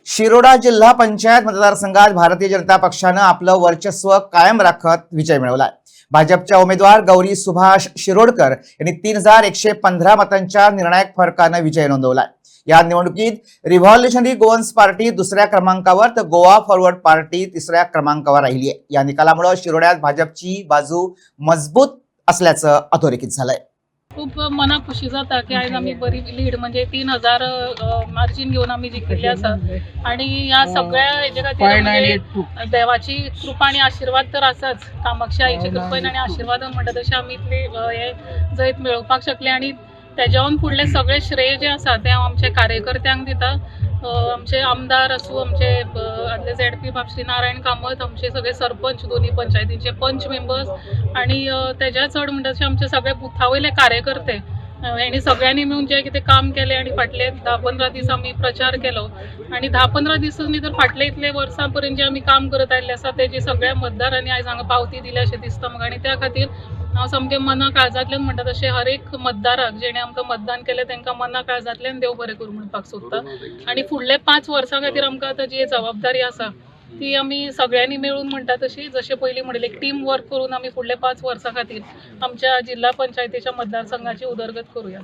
शिरोडा जिल्हा पंचायत मतदारसंघात भारतीय जनता पक्षानं आपलं वर्चस्व कायम राखत विजय मिळवलाय। भाजपच्या उमेदवार गौरी सुभाष शिरोडकर यांनी 3115 मतांच्या निर्णायक फरकानं विजय नोंदवलाय। या निवडणुकीत रिव्हॉल्युशनरी गोवन्स पार्टी दुसऱ्या क्रमांकावर तर गोवा फॉरवर्ड पार्टी तिसऱ्या क्रमांकावर राहिली आहे। या निकालामुळे शिरोड्यात भाजपची बाजू मजबूत असल्याचं अधोरेखित झालंय। खूप मना खुशी जाता की आज आम्ही बरी लीड म्हणजे 3000 मार्जिन घेऊन आम्ही जिंकले असं। आणि या सगळ्या हेजे खातीर म्हणजे देवाची कृपा आणि आशीर्वाद तर आसाच, कामाक्षी आईची कृपेन आणि आशीर्वादान म्हणटा तशें आमी इतले हे जैत मेळोवपाक शकले। आणि तेज्यावन फुडले सगळे श्रेय जे आसा ते हांव आमच्या कार्यकर्त्यांक दिता। आमचे आमदार असू, आमचे आदले ZP बाब श्री नारायण कामत, आमचे सगळे सरपंच, दोन्ही पंचायतींचे पंच मेंबर्स आणि तेज्या चड म्हणटा तशें आमचे सगळे बुथावयले कार्यकर्ते हेणी सगळ्यांनी मेळून जे कितें काम केलें आणि फाटले 10-15 दीस आमी प्रचार केलो। आणि 10-15 दिसांनी तर फाटले इतले वर्सां पर्यंत जे आमी काम करत आयिल्ले आसा तेजी सगळ्या मतदारांनी आयज हांगा पावती दिल्या अशें दिसता म्हाका। आणि त्या खातीर हांव सामकें मना काळजांतल्यान म्हणटा तशें हर एक मतदाराक जेणे आमकां मतदान केलें तांकां मना काळजांतल्यान देव बरें करूं म्हणपाक सोदता। आणि फुडले 5 वर्सां खातीर आमकां आतां जी जबाबदारी आसा ती आमी सगळ्यांनी मेळून म्हणटा तशी जशें पयलीं म्हणिल्लें टीम वर्क करून आमी फुडले 5 वर्सां खातीर आमच्या जिल्हा पंचायतीच्या मतदारसंघाची उदरगत करूया।